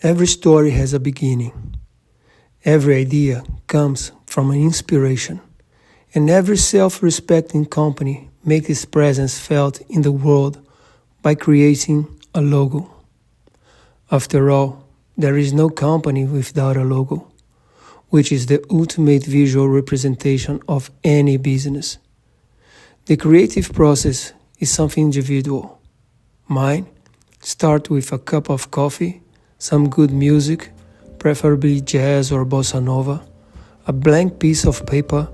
Every story has a beginning. Every idea comes from an inspiration. And every self-respecting company makes its presence felt in the world by creating a logo. After all, there is no company without a logo, which is the ultimate visual representation of any business. The creative process is something individual. Mine starts with a cup of coffee, some good music, preferably jazz or bossa nova, a blank piece of paper,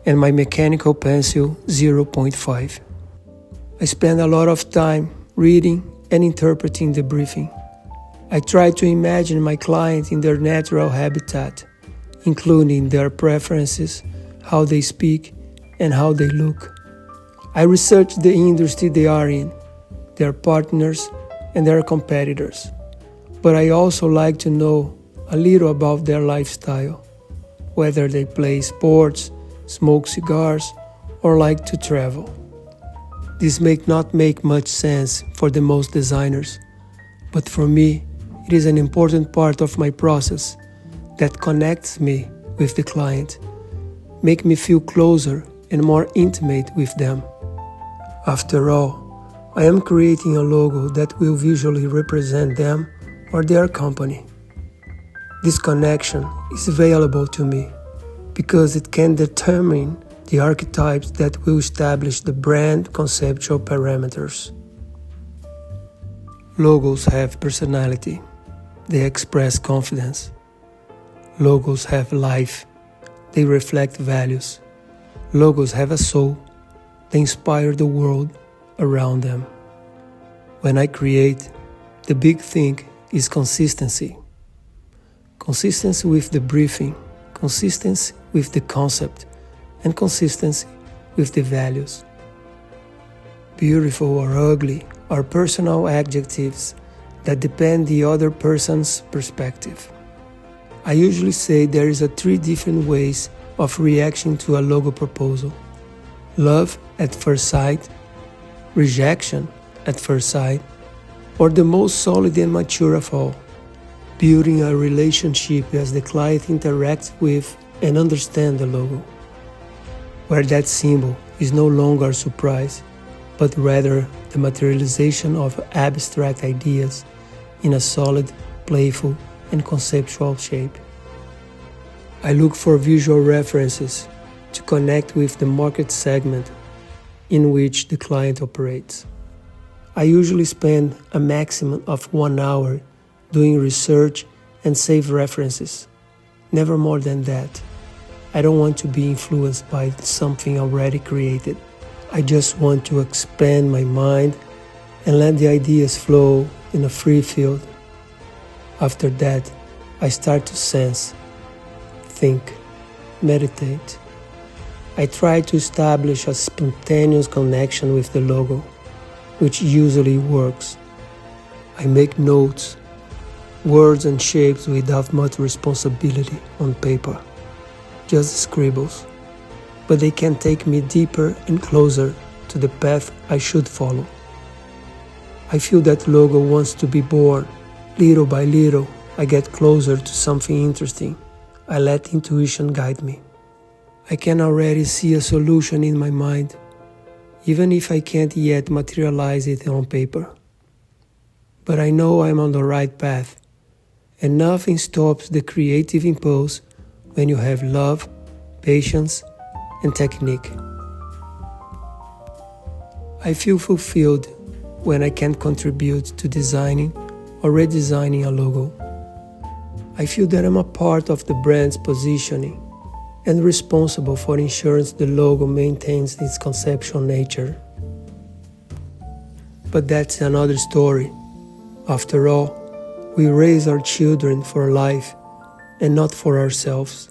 and my mechanical pencil 0.5. I spend a lot of time reading and interpreting the briefing. I try to imagine my client in their natural habitat, including their preferences, how they speak, and how they look. I research the industry they are in, their partners, and their competitors. But I also like to know a little about their lifestyle, whether they play sports, smoke cigars, or like to travel. This may not make much sense for the most designers, but for me, it is an important part of my process that connects me with the client, make me feel closer and more intimate with them. After all, I am creating a logo that will visually represent them or their company. This connection is valuable to me because it can determine the archetypes that will establish the brand conceptual parameters. Logos have personality. They express confidence. Logos have life. They reflect values. Logos have a soul. They inspire the world around them. When I create, the big thing is consistency. Consistency with the briefing, consistency with the concept, and consistency with the values. Beautiful or ugly are personal adjectives that depend the other person's perspective. I usually say there is 3 different ways of reaction to a logo proposal. Love at first sight, rejection at first sight, or the most solid and mature of all, building a relationship as the client interacts with and understands the logo, where that symbol is no longer a surprise, but rather the materialization of abstract ideas in a solid, playful, and conceptual shape. I look for visual references to connect with the market segment in which the client operates. I usually spend a maximum of 1 hour doing research and save references, never more than that. I don't want to be influenced by something already created. I just want to expand my mind and let the ideas flow in a free field. After that, I start to sense, think, meditate. I try to establish a spontaneous connection with the logo, which usually works. I make notes, words and shapes without much responsibility on paper, just scribbles, but they can take me deeper and closer to the path I should follow. I feel that logo wants to be born. Little by little, I get closer to something interesting. I let intuition guide me. I can already see a solution in my mind, even if I can't yet materialize it on paper. But I know I'm on the right path, and nothing stops the creative impulse when you have love, patience, and technique. I feel fulfilled when I can contribute to designing or redesigning a logo. I feel that I'm a part of the brand's positioning and responsible for ensuring the logo maintains its conceptual nature. But that's another story. After all, we raise our children for life and not for ourselves.